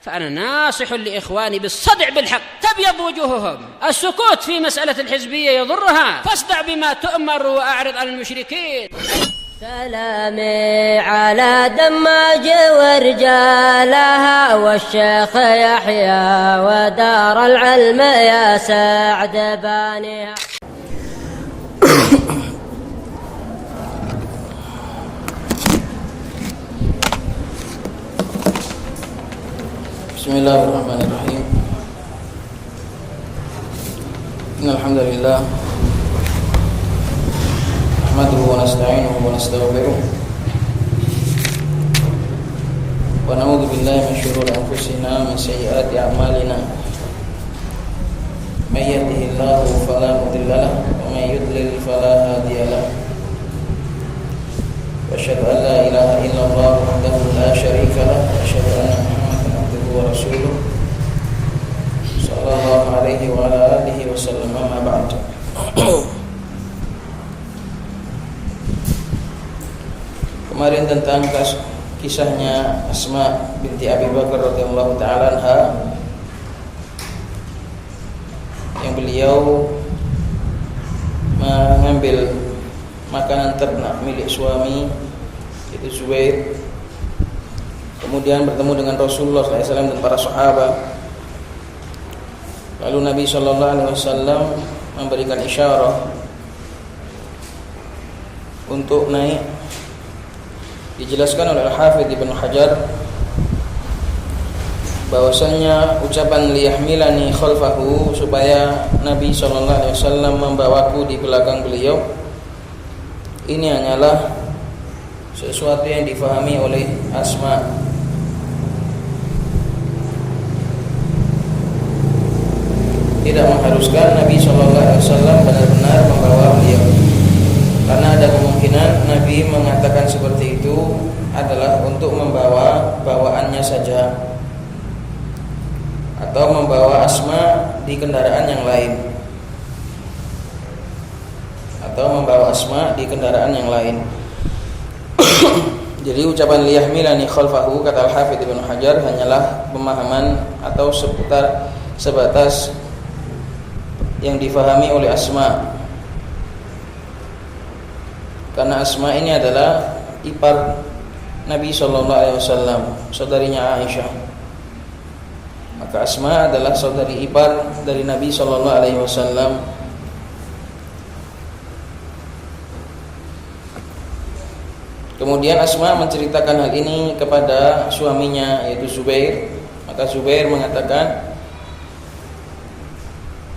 فأنا ناصح لإخواني بالصدع بالحق تبيض وجوههم. السكوت في مسألة الحزبية يضرها، فاصدع بما تؤمر وأعرض عن المشركين. سلامي على دماج ورجالها والشيخ يحيى ودار العلم يا سعد بانيها. Bismillahirrahmanirrahim. Innal hamdalillah nahmaduhu wa nasta'inuhu wa nastaghfiruh wa na'udzu billahi min shururi anfusina wa min sayyiati a'malina. May yahdihillahu fala mudilla lahu wa may yudlil fala hadiya lahu. Wa asyhadu an la ilaha illallah wahdahu la syarika lahu wa asyhadu anna Muhammadan abduhu wa rasuluh sallallahu alaihi wa ala alihi wa sallam. Amma ba'd. Kemarin tentang kisahnya Asma binti Abi Bakar radhiyallahu ta'ala anha, yang beliau mengambil makanan ternak milik suami, yaitu Zubair, kemudian bertemu dengan Rasulullah SAW dan para sahabat. Lalu Nabi SAW memberikan isyarat untuk naik. Dijelaskan oleh Al-Hafidz Ibnu Hajar bahwasanya ucapan liyahmilani khalfahu, supaya Nabi SAW membawaku di belakang beliau, ini hanyalah sesuatu yang difahami oleh Asma. Tidak mengharuskan Nabi SAW benar-benar membawa beliau, karena ada kemungkinan Nabi mengatakan seperti itu adalah untuk membawa bawaannya saja, atau membawa Asma di kendaraan yang lain, Jadi ucapan liyahmilani khalfahu, kata Al-Hafidz Ibnu Hajar, hanyalah pemahaman atau sebatas yang difahami oleh Asma. Karena Asma ini adalah ipar Nabi SAW, saudarinya Aisyah. Maka Asma adalah saudari ipar dari Nabi SAW. Kemudian Asma menceritakan hal ini kepada suaminya, yaitu Zubair. Maka Zubair mengatakan,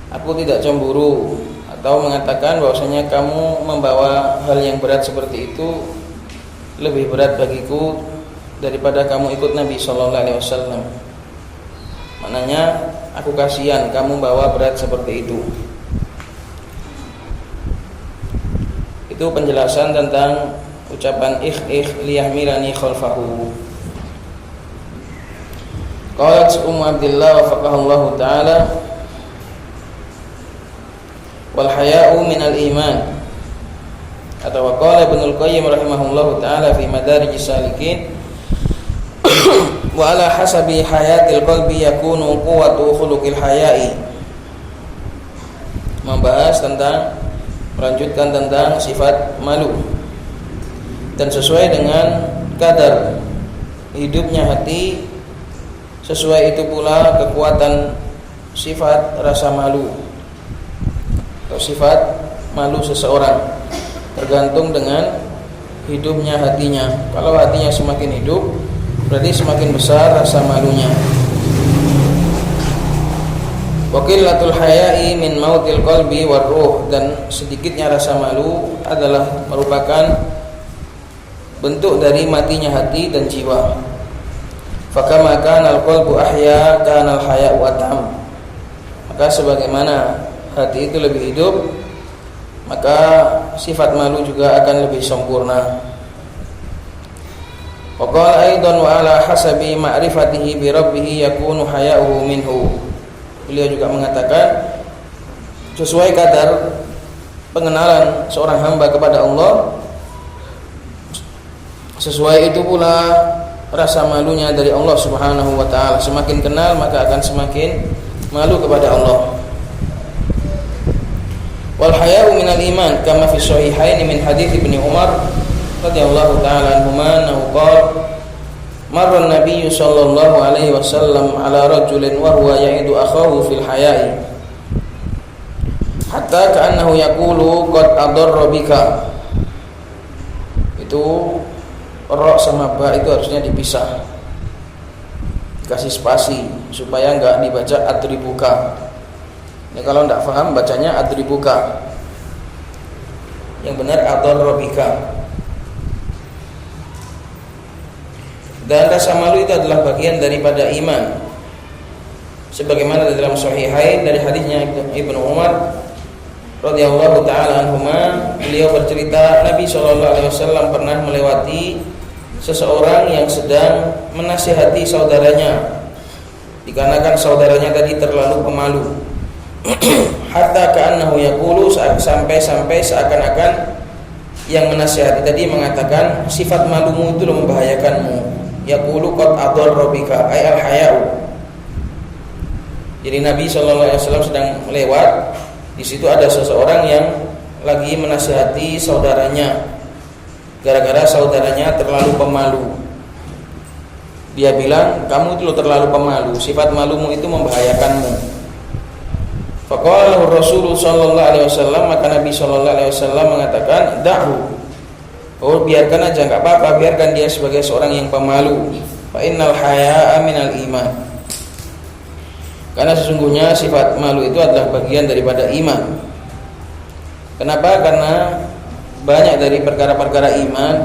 aku tidak cemburu, atau mengatakan bahwasanya kamu membawa hal yang berat seperti itu lebih berat bagiku daripada kamu ikut Nabi SAW. Maknanya aku kasihan kamu bawa berat seperti itu. Itu penjelasan tentang ucapan liyahmilani khalfahu. Qalat Ummu Abdillah wafaqahullahu ta'ala, wal haya'u minal iman. Atau qala Ibnul Qayyim rahimahullahu ta'ala fi Madarijis Salikin, wa ala hasabi hayatil qalbi yakunu quwwatu khuluqil haya'i. Melanjutkan tentang sifat malu, dan sesuai dengan kadar hidupnya hati, sesuai itu pula kekuatan sifat rasa malu atau sifat malu seseorang, tergantung dengan hidupnya hatinya. Kalau hatinya semakin hidup, berarti semakin besar rasa malunya. Wa qillatul haya'i min mautil qalbi war ruh, dan sedikitnya rasa malu adalah merupakan bentuk dari matinya hati dan jiwa. Fakama kanal qalbu ahya kanal haya'u atam. Maka sebagaimana hati itu lebih hidup, maka sifat malu juga akan lebih sempurna. Wa qala aidan wa ala hasabi ma'rifatihi bi rabbih yakunu haya'uhu minhu. Beliau juga mengatakan, sesuai kadar pengenalan seorang hamba kepada Allah, sesuai itu pula rasa malunya dari Allah Subhanahu wa taala. Semakin kenal maka akan semakin malu kepada Allah. Wal haya'u minal iman kama fi sahihain min hadits Ibnu Umar radhiyallahu taala anhuma annahu qala marra an-nabiy sallallahu alaihi wasallam ala rajulin wa huwa ya'idu akhahu fil haya'i hatta ka'annahu yaqulu qad adarra bika. Itu ro sama ba itu harusnya dipisah, dikasih spasi supaya enggak dibaca adribuka. Ini kalau enggak paham bacanya adribuka, yang benar adarra bika. Dan rasa malu itu adalah bagian daripada iman, sebagaimana dalam Sahihain dari hadisnya Ibnu Umar radhiyallahu taala anhuma, beliau bercerita Nabi sallallahu alaihi wasallam pernah melewati seseorang yang sedang menasihati saudaranya dikarenakan saudaranya tadi terlalu pemalu. Hatta ka'annahu yaqulu, sampai seakan-akan yang menasihati tadi mengatakan sifat malumu itu membahayakanmu. Yaqulu qad adarra bika ay al-haya'u. Jadi Nabi sallallahu alaihi wasallam sedang lewat, di situ ada seseorang yang lagi menasihati saudaranya gara-gara saudaranya terlalu pemalu. Dia bilang, kamu itu terlalu pemalu, sifat malumu itu membahayakanmu. Faqala lahu Rasul sallallahu alaihi wasallam, maka Nabi sallallahu alaihi wasallam mengatakan, da'hu. Oh, biarkan aja, enggak apa-apa, biarkan dia sebagai seorang yang pemalu. Fa innal haya'a minal iman. Karena sesungguhnya sifat malu itu adalah bagian daripada iman. Kenapa? Karena banyak dari perkara-perkara iman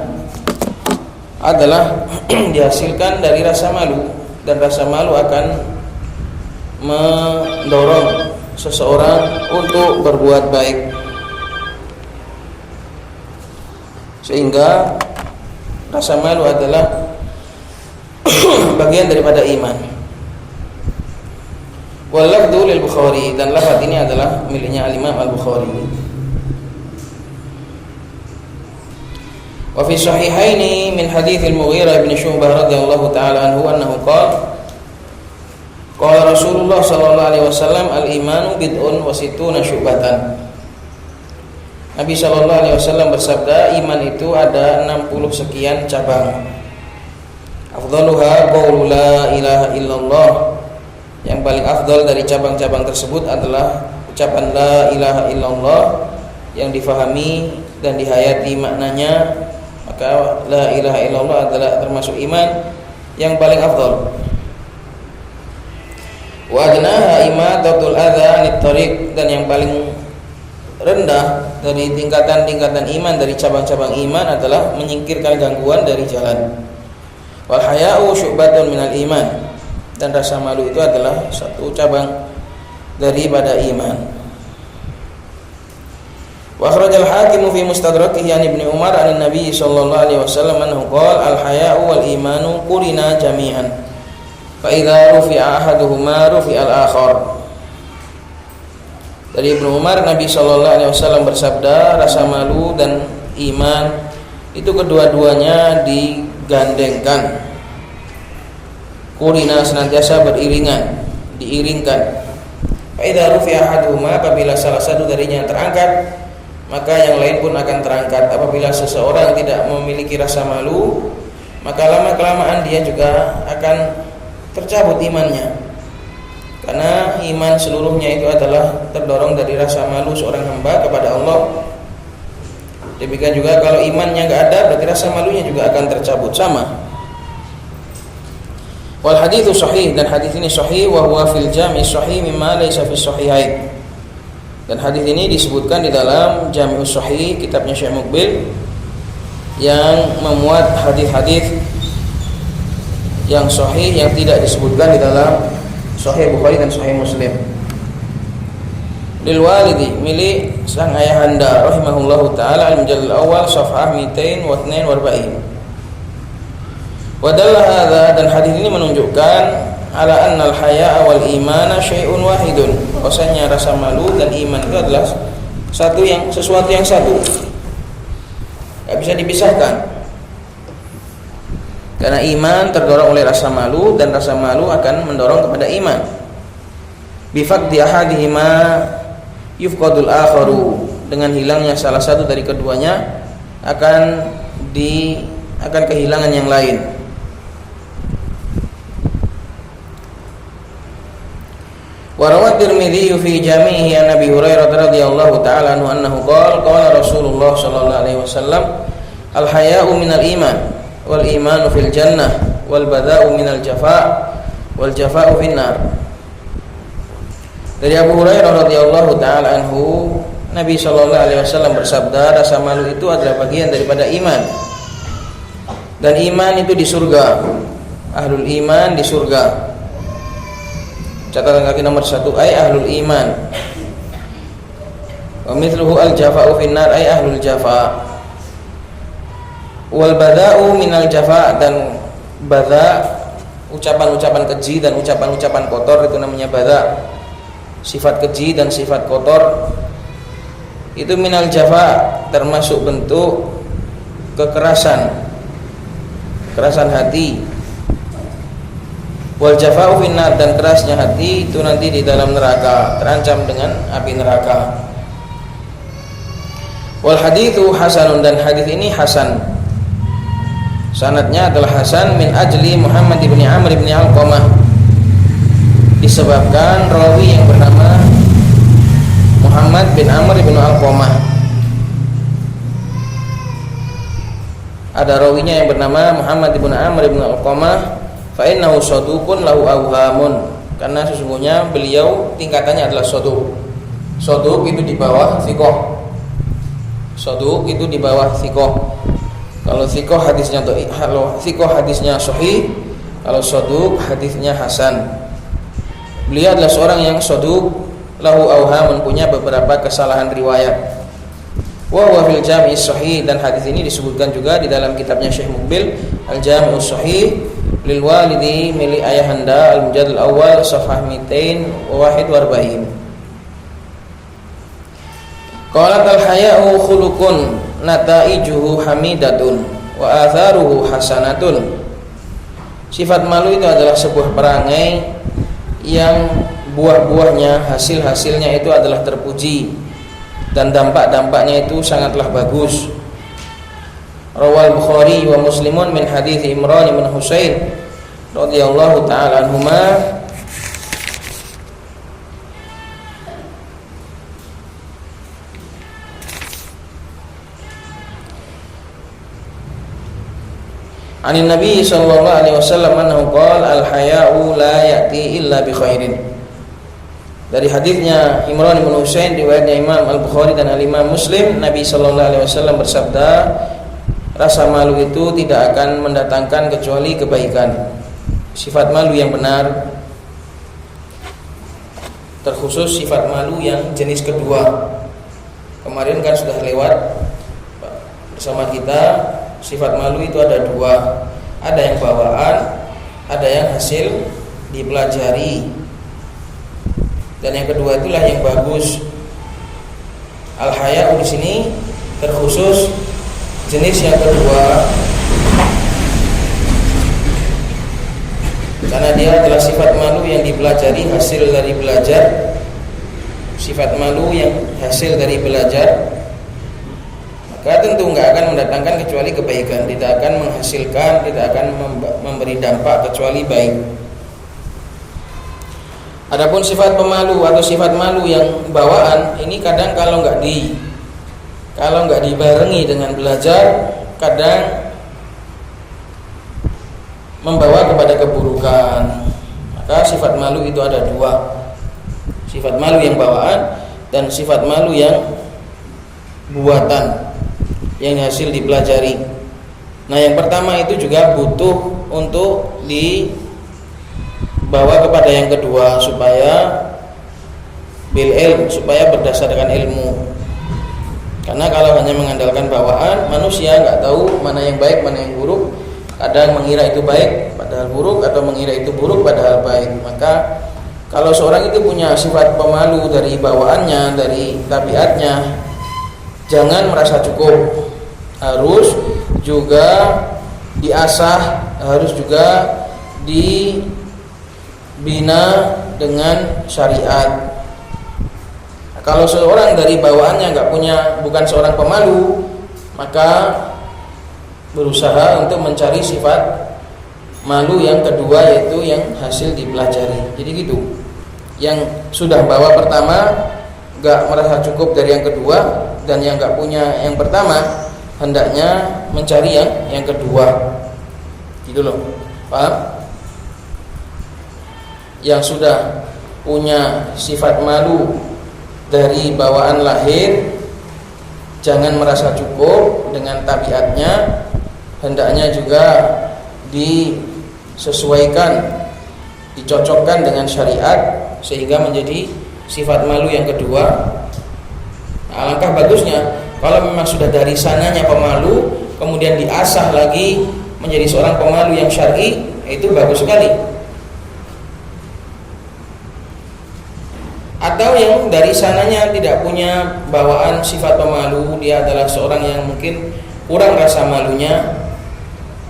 adalah dihasilkan dari rasa malu, dan rasa malu akan mendorong seseorang untuk berbuat baik, sehingga rasa malu adalah bagian daripada iman. Wal lafdhu lil Bukhari, dan lafaz ini adalah miliknya Al-Imam Al-Bukhari. Wa fi sahihaini min hadits Al-Mughirah bin Syu'bah radhiyallahu ta'ala anhu annahu qala qala Rasulullah sallallahu alaihi wasallam al-imanu bid'un wa sittuna syu'batan. Nabi sallallahu alaihi wasallam bersabda, iman itu ada 60 sekian cabang. Afdaluha qaulu la ilaha illallah. Yang paling afdal dari cabang-cabang tersebut adalah ucapan la ilaha illallah yang difahami dan dihayati maknanya. Maka la ilaha illallah adalah termasuk iman yang paling afdal. Wa adnaha imatatul adza anit thariq, dan yang paling rendah dari tingkatan-tingkatan iman, dari cabang-cabang iman adalah menyingkirkan gangguan dari jalan. Wal haya'u syu'batun minal iman, dan rasa malu itu adalah satu cabang daripada iman. Wa akhrajal Hakim fi Mustadrakihi an Ibnu Umar an Nabi sallallahu alaihi wasallam annahu qala al-haya'u wal imanu qurina jami'an fa idza rufi'a ahaduhuma rufi'a al-akhar. Dari Ibnu Umar, Nabi sallallahu alaihi wasallam bersabda, rasa malu dan iman itu kedua-duanya digandengkan. Qurina, senantiasa beriringan, diiringkan. Fa idza rufi'a ahaduhuma, apabila salah satu darinya terangkat, maka yang lain pun akan terangkat. Apabila seseorang tidak memiliki rasa malu, maka lama-kelamaan dia juga akan tercabut imannya. Karena iman seluruhnya itu adalah terdorong dari rasa malu seorang hamba kepada Allah. Demikian juga kalau imannya enggak ada, berarti rasa malunya juga akan tercabut, sama. Wal haditsu sahih, dan hadis ini sahih, wa huwa fil jami' sahih mimma laysa fi sahihain. Dan hadis ini disebutkan di dalam Jami'us Sahih, kitabnya Syekh Muqbil, yang memuat hadis-hadis yang sahih yang tidak disebutkan di dalam Sahih Bukhari dan Sahih Muslim. Lil walidi, milik sang ayahanda rahimahullahu taala, al-mujallal awal safhah 242. Wa dalla hadza, dan hadis ini menunjukkan ala annal haya'a wal imana syai'un wahidun, bahwasanya rasa malu dan iman itu adalah sesuatu yang satu, enggak bisa dipisahkan. Karena iman terdorong oleh rasa malu dan rasa malu akan mendorong kepada iman. Bifaqdi ahadihima yufqadul akharu, dengan hilangnya salah satu dari keduanya akan kehilangan yang lain. Wa rawat Tirmidzi fi jami'ihi an Abi Hurairah radhiyallahu ta'ala anhu annahu qala Rasulullah sallallahu alaihi wasallam al-haya'u minal iman wal imanu fil jannah wal bada'u minal jafa' wal jafa'u finnar. Dari Abu Hurairah radhiyallahu ta'ala anhu, Nabi sallallahu alaihi wasallam bersabda, rasa malu itu adalah bagian daripada iman. Dan iman itu di surga. Ahlul iman di surga. Catatan kaki nomor 1, ay ahlul iman. Wa mithluhu al-jafa'u finnar, ay ahlul jafa'. Wal bada'u minal jafa', dan bada' ucapan-ucapan keji dan ucapan-ucapan kotor itu namanya bada'. Sifat keji dan sifat kotor itu minal jafa', termasuk bentuk kekerasan hati. Wal jafa'u finnar, dan kerasnya hati itu nanti di dalam neraka, terancam dengan api neraka. Wal haditsu hasanun, dan hadis ini hasan. Sanadnya adalah hasan min ajli Muhammad ibn Amr ibn Alqamah, disebabkan rawi yang bernama Muhammad bin Amr ibn Alqamah. Ada rawinya yang bernama Muhammad ibn Amr ibn Alqamah, fa innahu saduqun lahu awhamun, karena sesungguhnya beliau tingkatannya adalah saduq. Saduq itu di bawah thiqah. Saduq itu di bawah thiqah. Kalau thiqah hadisnya dhaif, kalau thiqah hadisnya sahih, kalau saduq hadisnya hasan. Beliau adalah seorang yang saduq lahu awhamun, punya beberapa kesalahan riwayat. Wa huwa fil jami' sahih, dan hadis ini disebutkan juga di dalam kitabnya Syekh Muqbil Al-Jami' Sahih lil walidi milik ayahanda al-mujallad al-awwal safhah 241. Qalat al-haya'u khuluqun nataijuhu hamidatun wa atharuhu hasanatun. Sifat malu itu adalah sebuah perangai yang buah-buahnya, hasil-hasilnya itu adalah terpuji, dan dampak-dampaknya itu sangatlah bagus. Rawal Bukhari wa Muslimun min hadits Imran bin Husain radhiyallahu ta'ala anhuma Anin Nabi sallallahu alaihi wasallam annahu qala al-haya'u la ya'ti illa bi khairin. Dari hadisnya Imran bin Husain riwayatnya Imam Al-Bukhari dan Al-Imam Muslim, Nabi sallallahu alaihi wasallam bersabda, rasa malu itu tidak akan mendatangkan kecuali kebaikan. Sifat malu yang benar, terkhusus sifat malu yang jenis kedua. Kemarin kan sudah lewat bersama kita. Sifat malu itu ada dua, ada yang bawaan, ada yang hasil dipelajari, dan yang kedua itulah yang bagus. Al-haya'u di sini terkhusus jenis yang kedua, karena dia adalah sifat malu yang dipelajari, hasil dari belajar. Sifat malu yang hasil dari belajar, maka tentu enggak akan mendatangkan kecuali kebaikan, tidak akan menghasilkan, tidak akan memberi dampak kecuali baik. Adapun sifat pemalu atau sifat malu yang bawaan ini kadang kalau enggak dibarengi dengan belajar, kadang membawa kepada keburukan. Maka sifat malu itu ada dua, sifat malu yang bawaan dan sifat malu yang buatan, yang hasil dipelajari. Nah, yang pertama itu juga butuh untuk dibawa kepada yang kedua supaya bil ilm, supaya berdasarkan ilmu. Karena kalau hanya mengandalkan bawaan, manusia nggak tahu mana yang baik, mana yang buruk. Kadang mengira itu baik padahal buruk, atau mengira itu buruk padahal baik. Maka kalau seorang itu punya sifat pemalu dari bawaannya, dari tabiatnya, jangan merasa cukup, harus juga diasah, harus juga dibina dengan syariat. Kalau seorang dari bawaannya bukan seorang pemalu, maka berusaha untuk mencari sifat malu yang kedua, yaitu yang hasil dipelajari. Jadi gitu. Yang sudah bawa pertama nggak merasa cukup dari yang kedua, dan yang nggak punya yang pertama hendaknya mencari yang kedua. Gitu loh. Paham? Yang sudah punya sifat malu dari bawaan lahir jangan merasa cukup dengan tabiatnya, hendaknya juga disesuaikan, dicocokkan dengan syariat sehingga menjadi sifat malu yang kedua. Alangkah bagusnya kalau memang sudah dari sananya pemalu, kemudian diasah lagi menjadi seorang pemalu yang syar'i, itu bagus sekali. Atau yang dari sananya tidak punya bawaan sifat pemalu, dia adalah seorang yang mungkin kurang rasa malunya,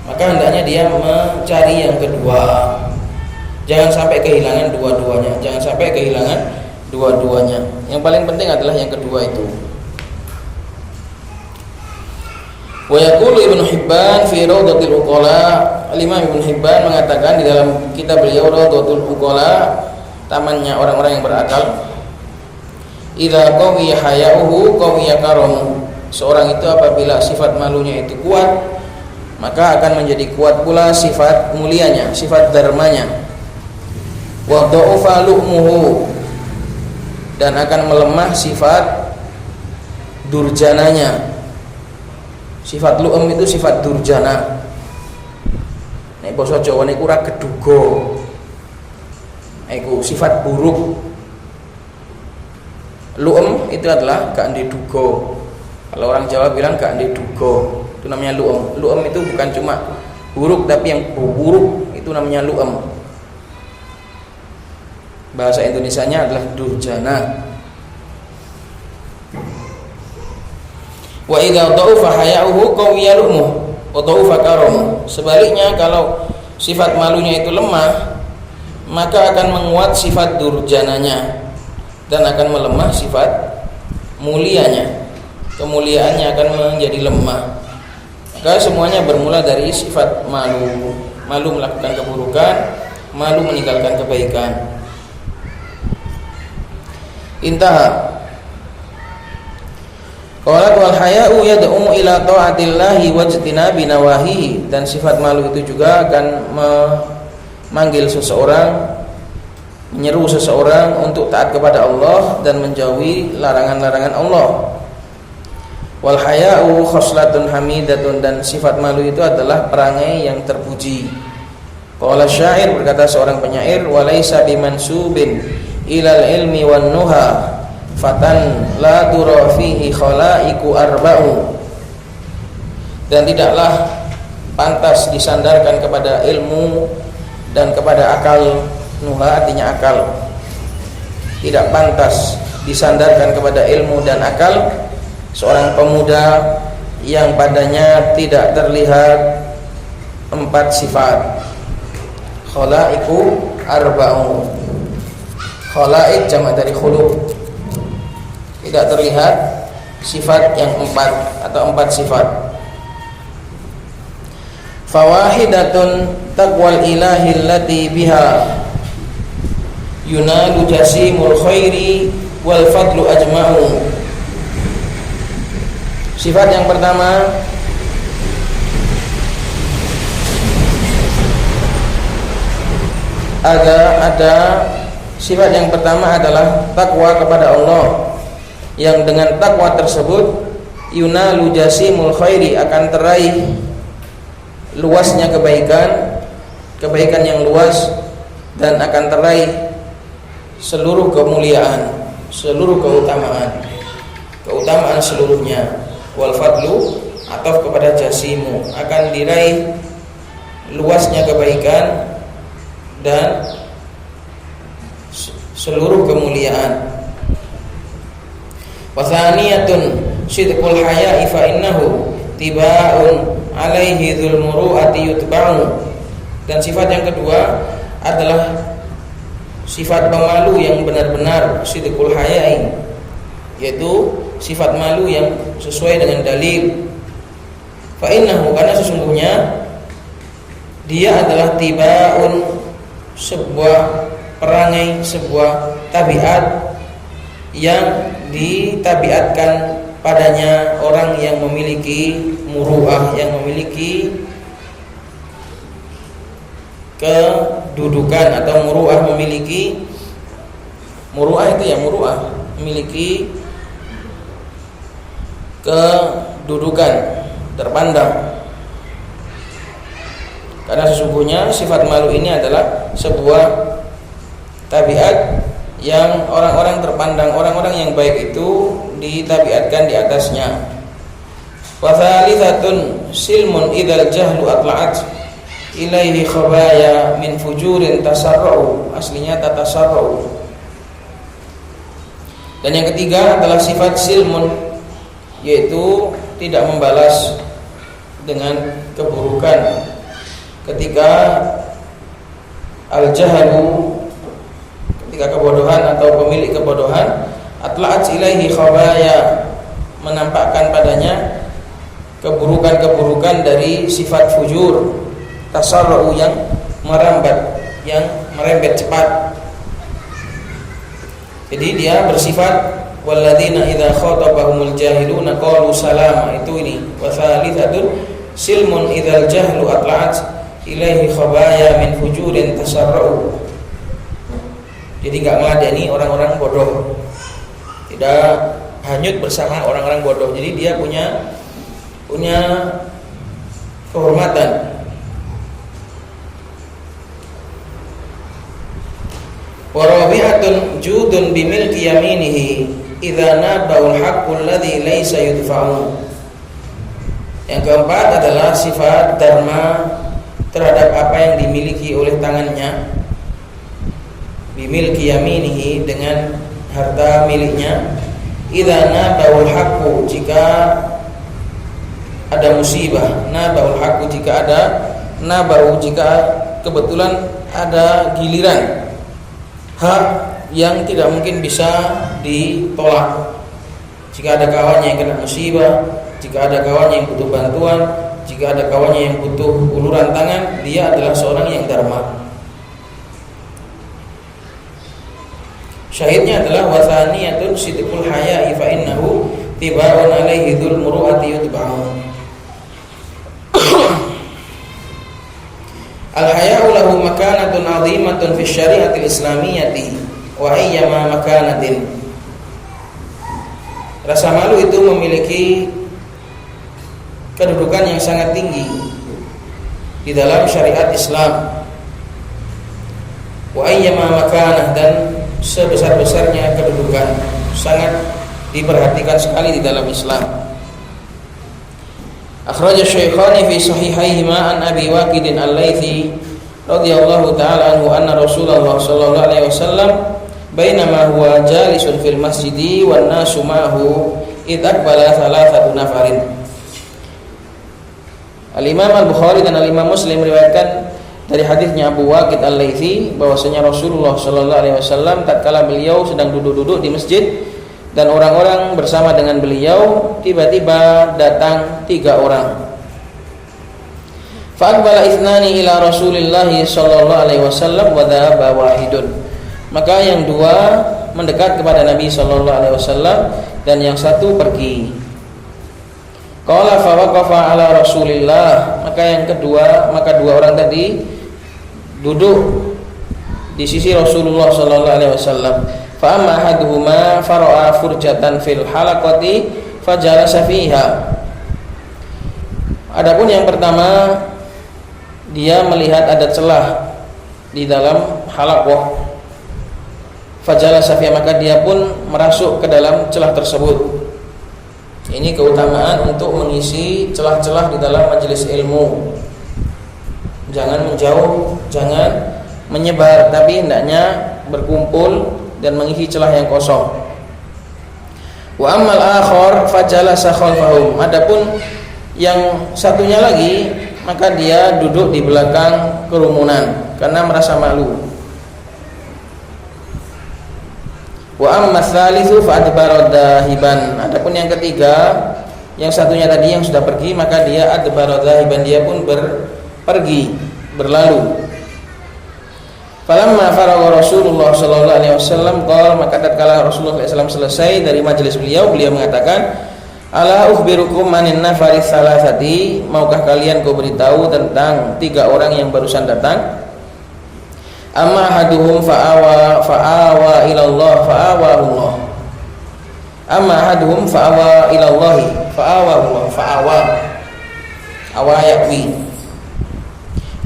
maka hendaknya dia mencari yang kedua. Jangan sampai kehilangan dua-duanya. Yang paling penting adalah yang kedua itu. Wa yaqulu Ibnu Hibban fi Rawdatul Uqala, Imam Ibnu Hibban mengatakan di dalam kitab beliau Rawdatul Uqala, tamannya orang-orang yang berakal, idza qawiya haya'uhu qawiya karamuhu. Seorang itu apabila sifat malunya itu kuat, maka akan menjadi kuat pula sifat mulianya, sifat dharmanya. Wa dha'ufa lu'muhu, dan akan melemah sifat durjananya. Sifat lu'um itu sifat durjana. Nek basa Jawane ku ora keduga. Iku sifat buruk. Lu'um itu adalah gak ndiduga. Kalau orang Jawa bilang gak ndiduga, itu namanya lu'um. Lu'um itu bukan cuma buruk, tapi yang buruk itu namanya lu'um. Bahasa Indonesianya adalah durjana. Wa idza dha'ufa haya'uhu qawiya lu'muhu wa dha'ufa karamuhu. Sebaliknya, kalau sifat malunya itu lemah, maka akan menguat sifat durjananya dan akan melemah sifat mulianya. Kemuliaannya akan menjadi lemah. Maka semuanya bermula dari sifat malu. Malu melakukan keburukan, malu meninggalkan kebaikan. Intaha. Qala wal haya'u yad'u ila ta'atillahi wajtinabi nawahihi. Dan sifat malu itu juga akan memanggil seseorang, menyeru seseorang untuk taat kepada Allah dan menjauhi larangan-larangan Allah. Wal haya'u khoslatun hamidatun, dan sifat malu itu adalah perangai yang terpuji. Qala syair, berkata seorang penyair, walaysa bimansubin ilal ilmi wan nuha fatan la tura fihi khalaiqu arba'u. Dan tidaklah pantas disandarkan kepada ilmu dan kepada akal. Nuha artinya akal. Tidak pantas disandarkan kepada ilmu dan akal seorang pemuda yang padanya tidak terlihat 4 sifat. Khalaiqu arba'u. Khalaik jamak dari khuluq. Tidak terlihat sifat yang 4 atau 4 sifat. Fawahidatun taqwal ilahi allati biha yunalu jasimul khairi wal fadlu ajma'u. Sifat yang pertama ada sifat yang pertama adalah takwa kepada Allah, yang dengan takwa tersebut yunalu jasimul khairi, akan teraih luasnya kebaikan yang luas, dan akan teraih seluruh kemuliaan, seluruh keutamaan seluruhnya. Wal fadlu ataf kepada jasimu, akan diraih luasnya kebaikan dan seluruh kemuliaan. Wa thaniyatun sidqul haya'i fa innahu tibaun alaihi dzul muru'ati yutba'u. Dan sifat yang kedua adalah sifat pemalu yang benar-benar sidqul haya'i, yaitu sifat malu yang sesuai dengan dalil. Fa innahu, karena sesungguhnya dia adalah tibaun, sebuah perangai, sebuah tabiat yang ditabiatkan padanya orang yang memiliki muru'ah, yang memiliki kedudukan, atau muru'ah, memiliki muru'ah itu ya, muru'ah memiliki kedudukan, terpandang. Karena sesungguhnya sifat malu ini adalah sebuah tabiat yang orang-orang terpandang, orang-orang yang baik itu ditabiatkan di atasnya. Wa tsalithatun silmun idzal jahlu atla'at ilaihi khabaya min fujurin tasarra'u, aslinya tatasarra'u. Dan yang ketiga adalah sifat silmun, yaitu tidak membalas dengan keburukan. Ketika al-jahlu, ketika kebodohan atau pemilik kebodohan, atla'at ilaihi khabaya, menampakkan padanya keburukan-keburukan dari sifat fujur, tasarru yang merambat, yang merembet cepat. Jadi dia bersifat walladzina idza khatabahumul jahiluna qalu salama, itu ini. Wa tsalithatun silmun idzal jahlu atla'at ilaihi khabaya min fujurin tasarru. Jadi enggak meladeni orang-orang bodoh, tidak hanyut bersama orang-orang bodoh. Jadi dia punya kehormatan. Wa rabi'atun judun bimilki yaminihi idza nabaul haqqul ladzi laisa yudfa'u. Yang keempat adalah sifat dharma terhadap apa yang dimiliki oleh tangannya, bimilki yaminihi, dengan harta miliknya. Idza nabaul haqqu, jika ada musibah, nabaul haqqu, jika ada nabau, jika kebetulan ada giliran hak yang tidak mungkin bisa ditolak. Jika ada kawannya yang kena musibah, jika ada kawannya yang butuh bantuan, jika ada kawannya yang butuh uluran tangan, dia adalah seorang yang dharma. Syahidnya adalah wathaniyatun sidqul haya'i fa innahu tibaun alaihi dzul muru'ati yutba'u. Al-haya'u lahu makanatun 'azimatun fi syari'atil islamiyyati wa ayyama makanatin. Rasa malu itu memiliki kedudukan yang sangat tinggi di dalam syariat Islam. Wa ayyama makanah, dan sebesar-besarnya kedudukan, sangat diperhatikan sekali di dalam Islam. Akhraja Syaikhani fi sahihaihima an Abi Waqid al-Laitsi radhiyallahu ta'ala anhu anna Rasulullah sallallahu alaihi wasallam bainama huwa jalisun fil masjidi wan nasu ma'hu id aqbala thalathatu nafarin. Al-Imam Al-Bukhari dan Al-Imam Muslim meriwayatkan dari hadisnya Abu Waqid al-Laitsi bahwasanya Rasulullah sallallahu alaihi wasallam tatkala beliau sedang duduk-duduk di masjid dan orang-orang bersama dengan beliau, tiba-tiba datang 3 orang. Fa'aqbala ithnani ila Rasulillah sallallahu alaihi wasallam wa dhahaba wahidun. Maka yang 2 mendekat kepada Nabi sallallahu alaihi wasallam dan yang 1 pergi. Qala fa waqafa ala Rasulillah, maka 2 orang tadi duduk di sisi Rasulullah sallallahu alaihi wasallam. Fa amma ahaduhuma fara'a furjatan fil halaqati fajalasa fiha. Adapun yang pertama, dia melihat ada celah di dalam halaqah, fajalasa fiha, maka dia pun merasuk ke dalam celah tersebut. Ini keutamaan untuk mengisi celah-celah di dalam majelis ilmu. Jangan menjauh, jangan menyebar, tapi hendaknya berkumpul dan mengisi celah yang kosong. Wa ammal akhar fajalasa khalfahum. Adapun Yang satunya lagi, maka dia duduk di belakang kerumunan karena merasa malu. Wa amma tsalitsu fa adbara dahiban. Adapun yang ketiga, yang satunya tadi yang sudah pergi, maka dia adbara dahiban, dia pun pergi, berlalu. Falamma faragha Rasulullah sallallahu alaihi wasallam qala, maka tatkala Rasulullah SAW selesai dari majelis beliau mengatakan, ala ukhbirukum manin nafari salasati, maukah kalian ku beritahu tentang 3 orang yang barusan datang? Amma ahaduhum fa'awa ilallah fa'awahullah. Amma ahaduhum fa'awa ilallahi fa'awahullah awa yakwi.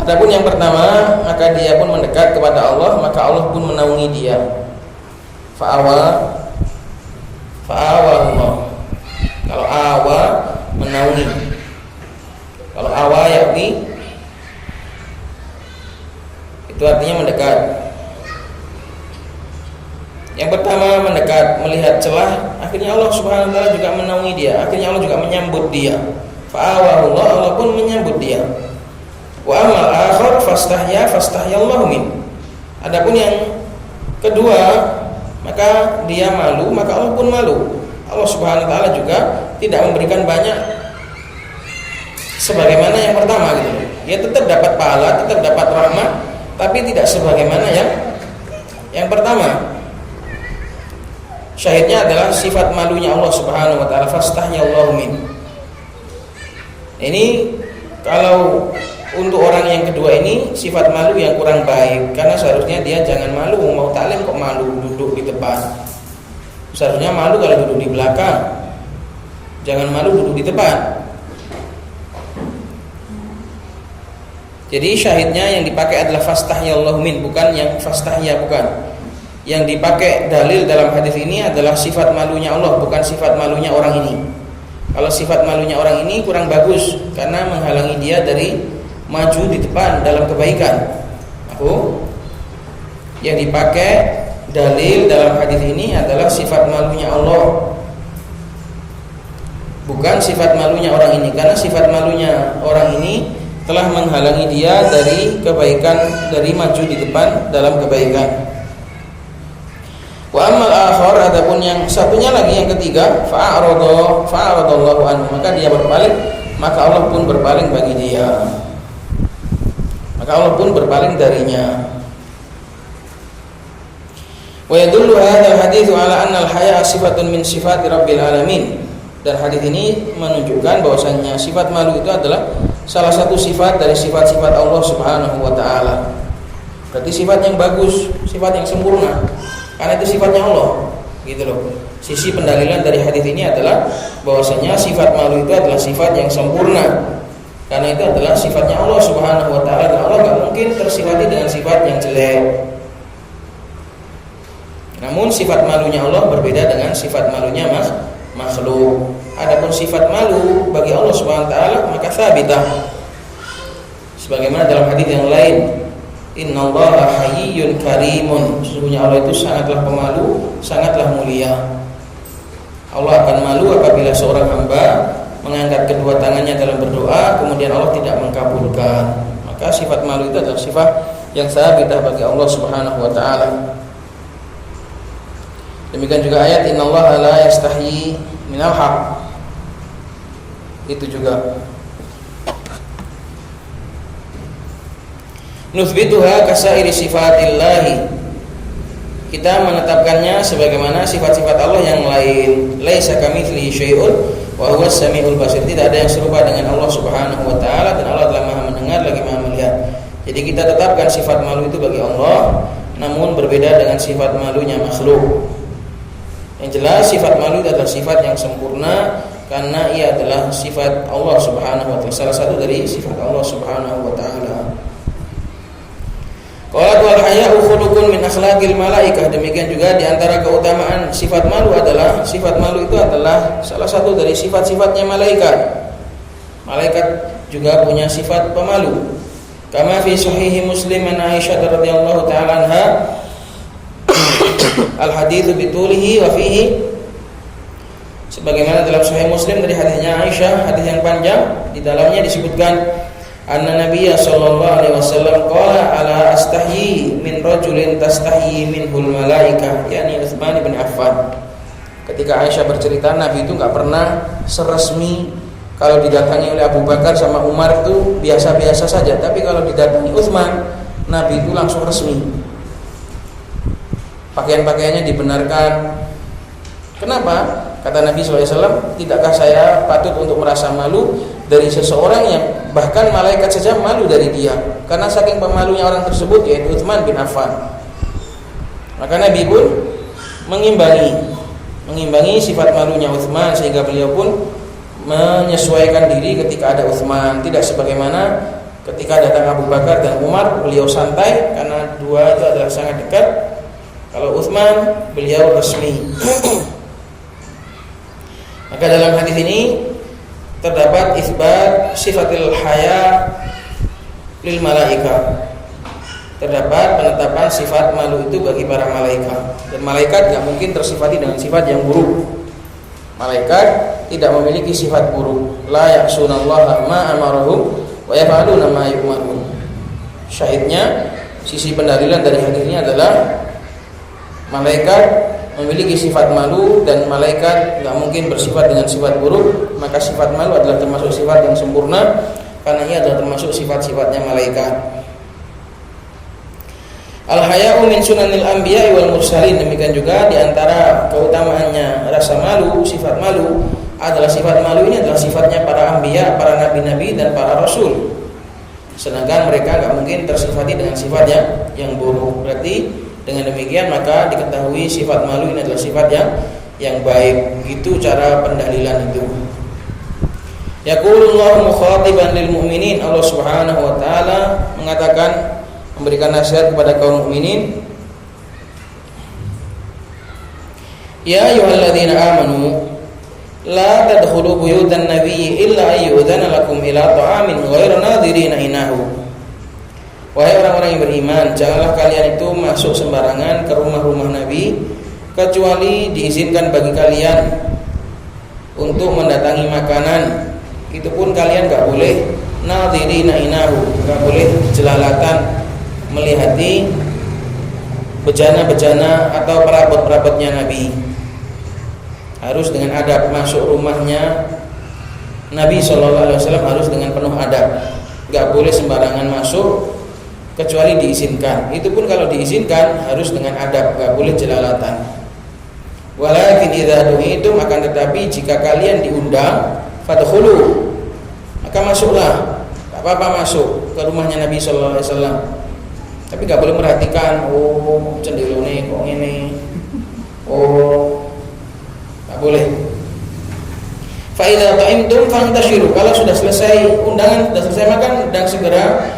Adapun yang pertama, maka dia pun mendekat kepada Allah, maka Allah pun menaungi dia. Fa'awahullah. Kalau awa menaungi, kalau awa yakni itu artinya mendekat. Yang pertama mendekat, melihat celah, akhirnya Allah Subhanahu wa taala juga menaungi dia, akhirnya Allah juga menyambut dia. Fa'awahullah, Allah pun menyambut dia. Wa amal akhar fastahyallahu min. Adapun yang kedua, maka dia malu, maka Allah pun malu. Allah Subhanahu wa taala juga tidak memberikan banyak sebagaimana yang pertama gitu. Dia tetap dapat pahala, tetap dapat rahmat, tapi tidak sebagaimana yang pertama. Syahidnya adalah sifat malunya Allah Subhanahu wa taala, fastahyallahu min. Ini kalau untuk orang yang kedua ini sifat malu yang kurang baik, karena seharusnya dia jangan malu, mau taklim kok malu duduk di depan. Seharusnya malu kalau duduk di belakang, jangan malu duduk di depan. Jadi syahidnya yang dipakai adalah fastahyallahu min, bukan yang fastahya, bukan. Yang dipakai dalil dalam hadis ini adalah sifat malunya Allah, bukan sifat malunya orang ini. Kalau sifat malunya orang ini kurang bagus karena menghalangi dia dari maju di depan dalam kebaikan. Yang dipakai dalil dalam hadis ini adalah sifat malunya Allah, bukan sifat malunya orang ini, karena sifat malunya orang ini telah menghalangi dia dari kebaikan, dari maju di depan dalam kebaikan. Wa ammal akhar, adapun yang satunya lagi, yang ketiga, fa'aradallahu anhu, maka dia berpaling, maka Allah pun berpaling bagi dia, maka Allah pun berpaling darinya. Wa yadullu hadzal hadits ala anna al-haya'a sifatun min sifati rabbil alamin. Dan hadis ini menunjukkan bahwasannya sifat malu itu adalah salah satu sifat dari sifat-sifat Allah Subhanahu wa taala. Berarti sifat yang bagus, sifat yang sempurna. Karena itu sifatnya Allah, gitu loh. Sisi pendalilan dari hadis ini adalah bahwasanya sifat malu itu adalah sifat yang sempurna. Karena itu adalah sifatnya Allah Subhanahu wa taala, dan Allah enggak mungkin tersifati dengan sifat yang jelek. Namun sifat malunya Allah berbeda dengan sifat malunya makhluk. Adapun sifat malu bagi Allah Subhanahu wa taala maka tsabitah. Sebagaimana dalam hadis yang lain, innallaha hayyun karimun, sesungguhnya Allah itu sangatlah pemalu, sangatlah mulia. Allah akan malu apabila seorang hamba mengangkat kedua tangannya dalam berdoa kemudian Allah tidak mengabulkan. Maka sifat malu itu adalah sifat yang tsabitah bagi Allah Subhanahu wa taala. Demikian juga ayat innallaha la yastahyi minal haq. Itu juga nuthbituha kasairi sifatillahi, kita menetapkannya sebagaimana sifat-sifat Allah yang lain. Laisa kamitslihi syai'un wa huwas samiul basir, tidak ada yang serupa dengan Allah Subhanahu wa taala, dan Allah telah Maha mendengar lagi Maha melihat. Jadi kita tetapkan sifat malu itu bagi Allah, namun berbeda dengan sifat malunya makhluk. Yang jelas sifat malu itu adalah sifat yang sempurna karena ia adalah sifat Allah Subhanahu wa taala, salah satu dari sifat Allah Subhanahu wa taala. Qala wal haya'u khuluqun min akhlaqil malaikah. Demikian juga di antara keutamaan sifat malu adalah sifat malu itu adalah salah satu dari sifat-sifatnya malaikat. Malaikat juga punya sifat pemalu. Kama fi sahih Muslim an Aisyah radhiyallahu taala anha al hadits bitulihi wa fihi Sebagaimana dalam Sahih Muslim dari hadisnya Aisyah, hadis yang panjang, di dalamnya disebutkan anna Nabiyya sallallahu alaihi wasallam qala ala astahyi min rajulin tastahyi minhul malaikah, yakni Utsman bin Affan. Ketika Aisyah bercerita, Nabi itu enggak pernah seresmi kalau didatangi oleh Abu Bakar sama Umar itu biasa-biasa saja, tapi kalau didatangi Utsman, Nabi itu langsung resmi. Pakaian-pakaiannya dibenarkan. Kenapa? Kata Nabi SAW, tidakkah saya patut untuk merasa malu dari seseorang yang bahkan malaikat saja malu dari dia, karena saking pemalunya orang tersebut, yaitu Utsman bin Affan. Maka Nabi pun mengimbangi sifat malunya Utsman, sehingga beliau pun menyesuaikan diri ketika ada Utsman. Tidak sebagaimana ketika datang Abu Bakar dan Umar, beliau santai karena dua itu adalah sangat dekat. Kalau Utsman, beliau resmi. Maka dalam hadis ini terdapat isbat sifatil haya lil malaika. Terdapat penetapan sifat malu itu bagi para malaikat. Dan malaikat tidak mungkin tersifati dengan sifat yang buruk. Malaikat tidak memiliki sifat buruk. La ya'sunallaha ma amarahum wa yaf'aluna ma yu'marun. Syahidnya, sisi pendalilan dari hadis ini adalah malaikat memiliki sifat malu, dan malaikat tidak mungkin bersifat dengan sifat buruk. Maka sifat malu adalah termasuk sifat yang sempurna, karena ia adalah termasuk sifat-sifatnya malaikat. Al-haya'u min sunanil anbiya'i wal mursalin. Demikian juga diantara keutamaannya rasa malu, sifat malu adalah sifat malu ini adalah sifatnya para anbiya, para nabi-nabi dan para rasul. Sedangkan mereka tidak mungkin tersifati dengan sifat yang buruk. Berarti dengan demikian maka diketahui sifat malu ini adalah sifat yang baik. Itu cara pendalilan itu. Yaqulullahu mukhatiban lil mu'minin. Allah Subhanahu wa taala mengatakan, memberikan nasihat kepada kaum mukminin, ya ayyuhalladzina amanu la tadkhulu buyutan nabiyyi illa ayyudhana lakum ila ta'amin ghairu nadhirina inahu. Wahai orang-orang yang beriman, janganlah kalian itu masuk sembarangan ke rumah-rumah Nabi kecuali diizinkan bagi kalian untuk mendatangi makanan. Itu pun kalian enggak boleh nadhirina inahu, enggak boleh jelalatan melihati bejana-bejana atau perabot-perabotnya Nabi. Harus dengan adab. Masuk rumahnya Nabi SAW harus dengan penuh adab. Gak boleh sembarangan masuk kecuali diizinkan. Itu pun kalau diizinkan harus dengan adab, gak boleh jelalatan. Walakin idza du'itum, akan tetapi jika kalian diundang, fadkhulu, maka masuklah. Gak apa-apa masuk ke rumahnya Nabi SAW. Tapi gak boleh merhatikan, oh cenderone kok ini, oh gak boleh. Fa idza ta'imtum fantashiru, kalau sudah selesai undangan, sudah selesai makan, dan segera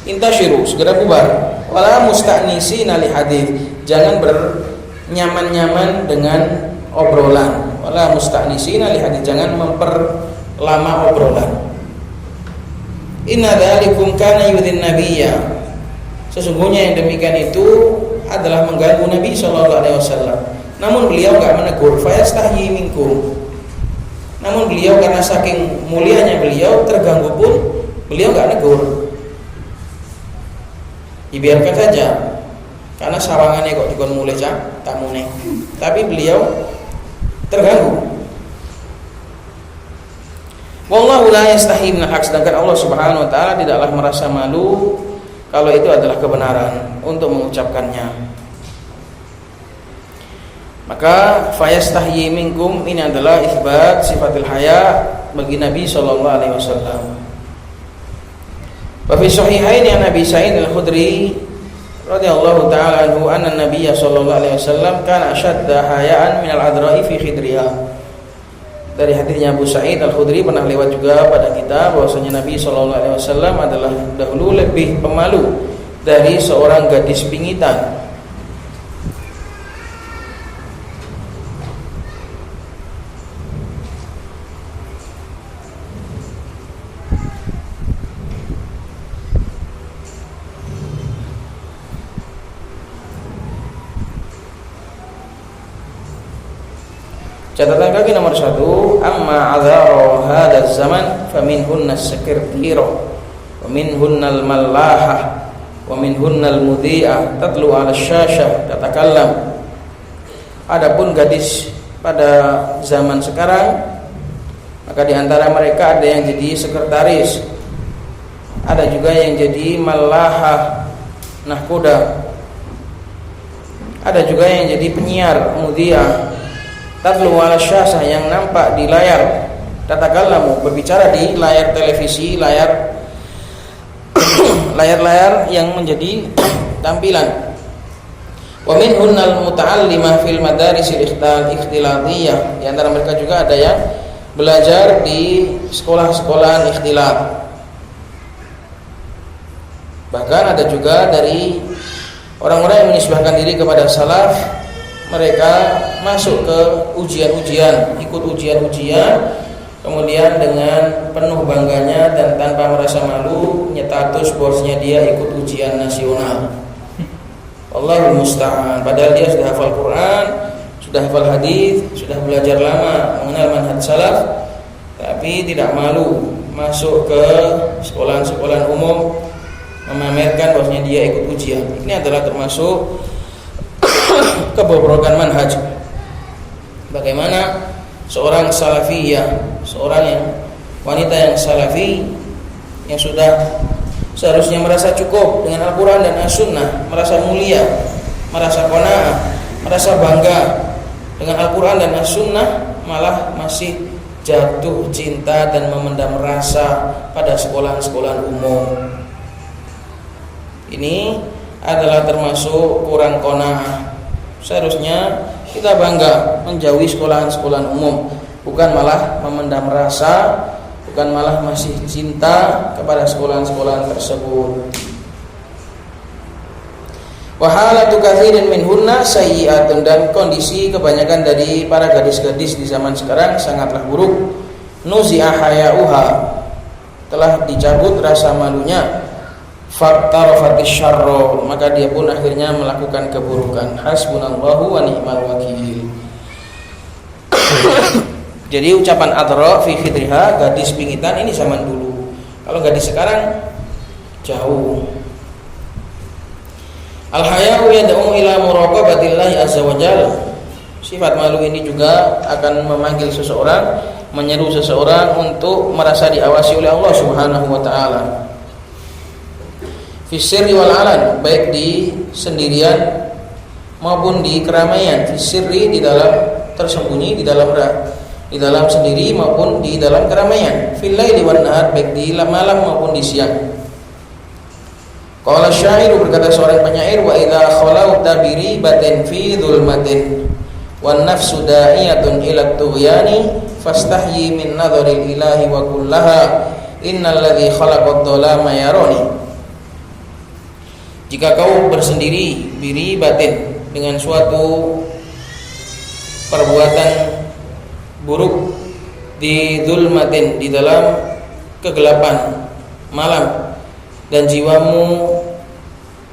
intashiru, segera bubar. Wala musta'nisina li hadits, jangan bernyaman-nyaman dengan obrolan. Wala musta'nisina li hadits, jangan memperlama obrolan. Inna dzalikum kana yudhin nabiyya, sesungguhnya yang demikian itu adalah mengganggu Nabi SAW. Namun beliau enggak menegur. Fayastahyi minkum, namun beliau karena saking mulianya beliau, terganggu pun beliau enggak negur. Dibiarkan saja, karena sawangannya kok dikon mulai tak mune. Tapi beliau terganggu. Wallahu la yastahi minal haq, sedangkan Allah Subhanahu wa taala tidaklah merasa malu kalau itu adalah kebenaran untuk mengucapkannya. Maka fayastahyi minkum ini adalah isbat sifatil haya bagi Nabi sallallahu alaihi wasallam. Wa fi sahihain an Nabi Sa'id al-Khudri radhiyallahu ta'ala anhu anna Nabiy sallallahu alaihi wasallam kana ashadda hayaan min al-adra'i fi khidriha. Dari hadisnya Abu Sa'id al-Khudri pernah lewat juga pada kita bahwasanya Nabi sallallahu alaihi wasallam adalah dahulu lebih pemalu dari seorang gadis pingitan. Catatan kaki nomor 1, amma adharu hadzal zaman faminhunna as-sakirtiro wa minhunnal mallahah wa minhunnal mudhi'ah tatlu 'ala asy-syasyah tatakallam. Adapun gadis pada zaman sekarang, maka di antara mereka ada yang jadi sekretaris, ada juga yang jadi mallahah, nahkoda, ada juga yang jadi penyiar, mudhi'ah, tatlu 'ala asy-syasyah, yang nampak di layar, tatakallamu, berbicara di layar televisi, layar-layar yang menjadi tampilan. Wa minhunnal muta'allimah fil madarisil ikhtilatiyah, di antara mereka juga ada yang belajar di sekolah-sekolahan ikhtilat. Bahkan ada juga dari orang-orang yang menisbahkan diri kepada salaf, mereka masuk ke ujian-ujian, ikut ujian-ujian, kemudian dengan penuh bangganya dan tanpa merasa malu nyetatus bahwasanya dia ikut ujian nasional. Allahul musta'an. Padahal dia sudah hafal Quran, sudah hafal hadis, sudah belajar lama mengenal manhaj salaf, tapi tidak malu masuk ke sekolahan-sekolahan umum memamerkan bahwasanya dia ikut ujian. Ini adalah termasuk kebobrokan manhaj. Bagaimana seorang salafiyah, seorang yang wanita yang salafi, yang sudah seharusnya merasa cukup dengan Al-Quran dan As-Sunnah, merasa mulia, merasa qanaah, merasa bangga dengan Al-Quran dan As-Sunnah, malah masih jatuh cinta dan memendam rasa pada sekolahan-sekolahan umum. Ini adalah termasuk kurang qanaah. Seharusnya kita bangga menjauhi sekolahan-sekolahan umum, bukan malah memendam rasa, bukan malah masih cinta kepada sekolahan-sekolahan tersebut. Wa halatu katsirin minhunna sayyi'atun, dan kondisi kebanyakan dari para gadis-gadis di zaman sekarang sangatlah buruk. Nuzi'a haya'uha, telah dicabut rasa malunya. Fattarafatish syarra, maka dia pun akhirnya melakukan keburukan. Hasbunallahu wa ni'mal wakil. Jadi ucapan adra fi khidriha, gadis pingitan, ini zaman dulu. Kalau gadis sekarang jauh. Al-haya'u yad'u ila muraqabatillahi azza wa jalla. Sifat malu ini juga akan memanggil seseorang, menyeru seseorang untuk merasa diawasi oleh Allah Subhanahu wa taala. Fi sirri wal alan, baik di sendirian maupun di keramaian. Fi sirri, di dalam tersembunyi, di dalam sendiri maupun di dalam keramaian. Fil laili wan nahar, baik di malam maupun di siang. Qala syairu, berkata seorang penyair, wa idza khalauta bi ribatin fi dhulmatin wan nafsu da'iyatun ila tughyani fastahyi min nadharil ilahi wa kullaha innal ladzi khalaqad dhalama yarani. Jika kau bersendiri biri batin dengan suatu perbuatan buruk di dzulmatin, di dalam kegelapan malam, dan jiwamu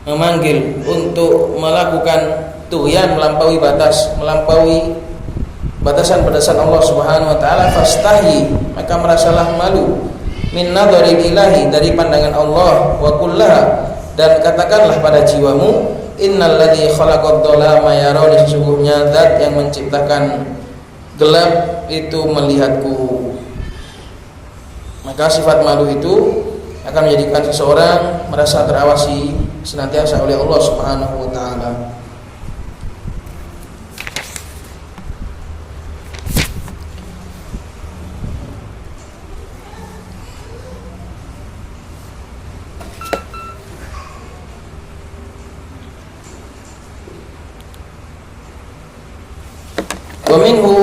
memanggil untuk melakukan tughyan, melampaui batas, melampaui batasan-batasan Allah Subhanahu wa taala, fastahi, maka merasalah malu, min nadharil ilahi, dari pandangan Allah, wa kullaha, dan katakanlah pada jiwamu, innal ladzi khalaqad dhalama yarani, sesungguhnya zat yang menciptakan gelap itu melihatku. Maka sifat malu itu akan menjadikan seseorang merasa terawasi senantiasa oleh Allah Subhanahu wa taala. Wa minhu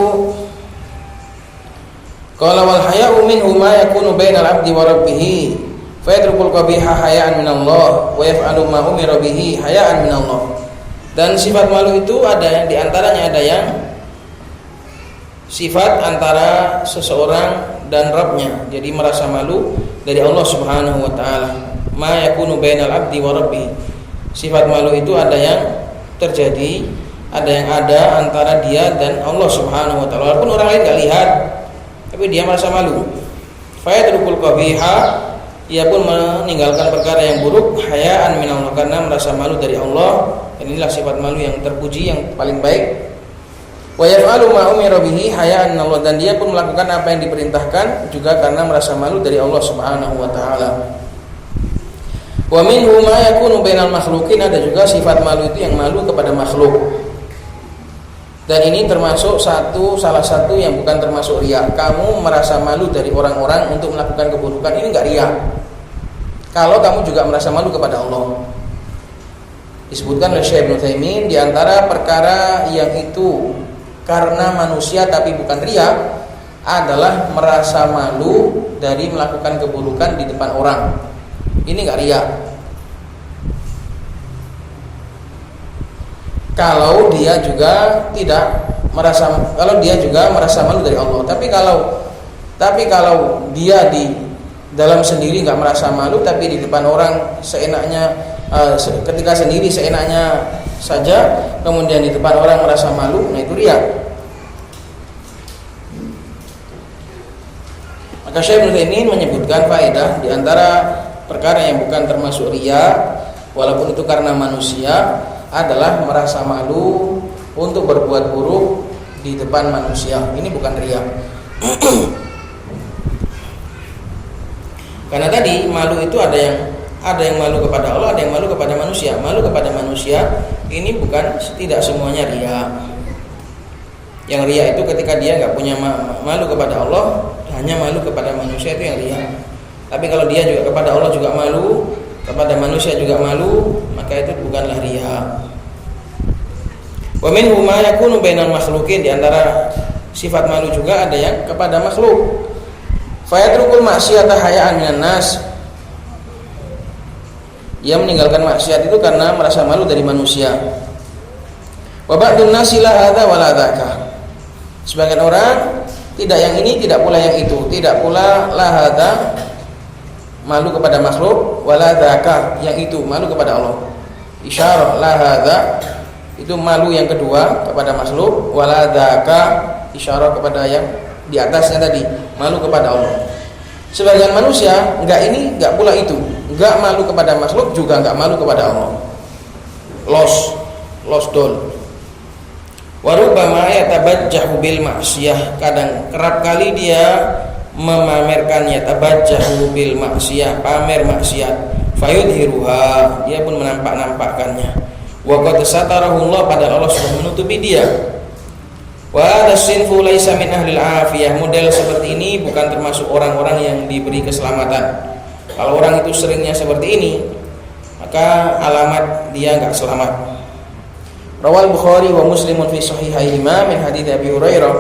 qala wal haya'u minhu ma yakunu bainal 'abdi wa rabbih fa yatrukul qabiha haya'an min Allah wa yaf'alu ma umira bihi haya'an min Allah. Dan sifat malu itu ada yang diantaranya ada yang sifat antara seseorang dan Rabbnya, jadi merasa malu dari Allah Subhanahu wa taala. Ma yakunu bainal 'abdi wa rabbih, sifat malu itu ada yang terjadi ada yang ada antara dia dan Allah Subhanahu wa taala. Walaupun orang lain enggak lihat, tapi dia merasa malu. Fa yadrukul qabiha, ia pun meninggalkan perkara yang buruk, hayaan minallah, karena merasa malu dari Allah. Dan inilah sifat malu yang terpuji, yang paling baik. Wa yaf'alu ma umira bihi hayaan minallah, dan dia pun melakukan apa yang diperintahkan juga karena merasa malu dari Allah Subhanahu wa taala. Wa minhu ma yakunu bainal makhluqin, ada juga sifat malu itu yang malu kepada makhluk. Dan ini termasuk salah satu yang bukan termasuk riya. Kamu merasa malu dari orang-orang untuk melakukan keburukan, ini enggak riya. Kalau kamu juga merasa malu kepada Allah. Disebutkan oleh Syekh Ibnu Utsaimin, di antara perkara yang itu karena manusia tapi bukan riya adalah merasa malu dari melakukan keburukan di depan orang. Ini enggak riya. Kalau dia juga merasa malu dari Allah. Tapi kalau dia di dalam sendiri enggak merasa malu, tapi di depan orang seenaknya, ketika sendiri seenaknya saja, kemudian di depan orang merasa malu, nah itu riya. Maka Syekh Ibnu Utsaimin menyebutkan faedah di antara perkara yang bukan termasuk riya, walaupun itu karena manusia, adalah merasa malu untuk berbuat buruk di depan manusia. Ini bukan riya. Karena tadi malu itu ada yang malu kepada Allah, ada yang malu kepada manusia. Malu kepada manusia ini bukan, tidak semuanya riya. Yang riya itu ketika dia nggak punya malu kepada Allah, hanya malu kepada manusia, itu yang riya. Tapi kalau dia juga kepada Allah juga malu, kepada manusia juga malu, maka itu bukanlah riya. Wa minhu ma yakunu bainal makhluqin, di antara sifat malu juga ada yang kepada makhluk. Fa yatrukul ma'siyata hayaan minan nas, ia meninggalkan maksiat itu karena merasa malu dari manusia. Wa ba'dun nasi la hadza wa la dzaka, sebagian orang tidak yang ini, tidak pula yang itu, tidak pula la hadza, malu kepada makhluk, wala dzaka, yang itu malu kepada Allah. Isyarah la hadza itu malu yang kedua kepada makhluk, wala dzaka isyarah kepada yang di atasnya tadi, malu kepada Allah. Sebagian manusia enggak ini, enggak pula itu, enggak malu kepada makhluk, juga enggak malu kepada Allah. Lost doll. Wa rubbama yatabajjahu bil ma'siyah, kadang kerap kali dia memamerkan, yatabajjahu bil ma'siyah, pamer maksiat, fayudhiruha, dia pun menampak-nampakkannya. Wa qad satarahu Allah, padahal Allah sudah menutupi dia. Wa as-sinfu laisa min ahlil afiyah, model seperti ini bukan termasuk orang-orang yang diberi keselamatan. Kalau orang itu seringnya seperti ini, maka alamat dia enggak selamat. Rawal Bukhari wa Muslimun fi sahihaihima min hadits Abi Hurairah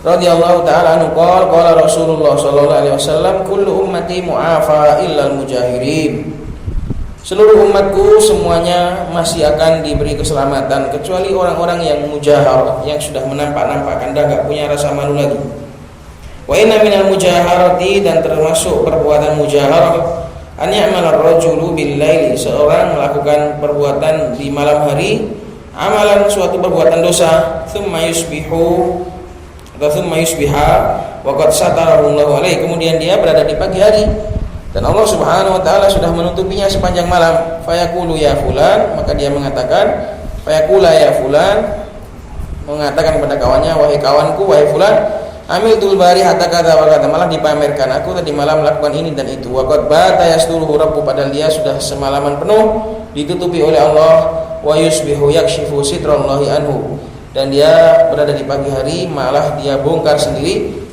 radhiyallahu taala anhu qala Rasulullah sallallahu alaihi wasallam, kullu ummati mu'afa illa al-mujahirin. Seluruh umatku semuanya masih akan diberi keselamatan kecuali orang-orang yang mujahar, yang sudah menampak-nampakkan, dan enggak punya rasa malu lagi. Wa inna minal mujaharati, dan termasuk perbuatan mujaharah, an ya'mal ar-rajulu bil laili, seorang melakukan perbuatan di malam hari, amalan suatu perbuatan dosa, thumma yusbihu atau thumma yusbiha wa qad satarahu Allahu alaihi, kemudian dia berada di pagi hari dan Allah Subhanahu wa taala sudah menutupinya sepanjang malam. Fayaqulu ya fulan, maka dia mengatakan, fayaqula ya fulan, mengatakan kepada kawannya, wahai kawanku, wahai fulan, amiltul bari hatta kadza wa kadza, malah dipamerkan, aku tadi malam melakukan ini dan itu. Wa qad bata yasturuhu rabbu, padahal dia sudah semalaman penuh ditutupi oleh Allah. Wa yusbihu yakshifu sitrallahi anhu, dan dia berada di pagi hari malah dia bongkar sendiri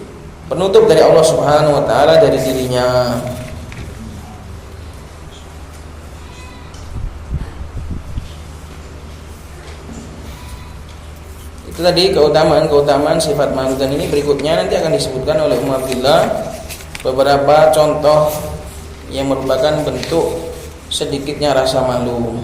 penutup dari Allah Subhanahu wa taala dari dirinya. Itu tadi keutamaan sifat malu, dan ini berikutnya nanti akan disebutkan oleh Umar Abdillah beberapa contoh yang merupakan bentuk sedikitnya rasa malu.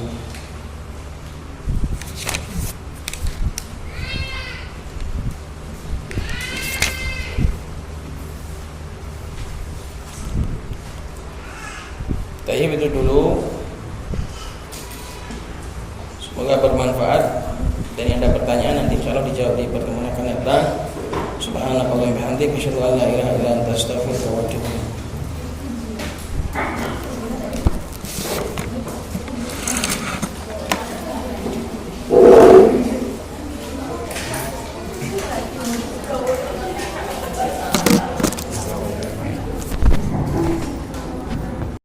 Tayyib, itu dulu. Semoga bermanfaat, dan yang ada pertanyaan insyaallah dijawab di pertemuan akan datang. Subhanakallahumma wa bihamdika asyhadu an la ilaha illa anta astaghfiruka wa atubu ilaik.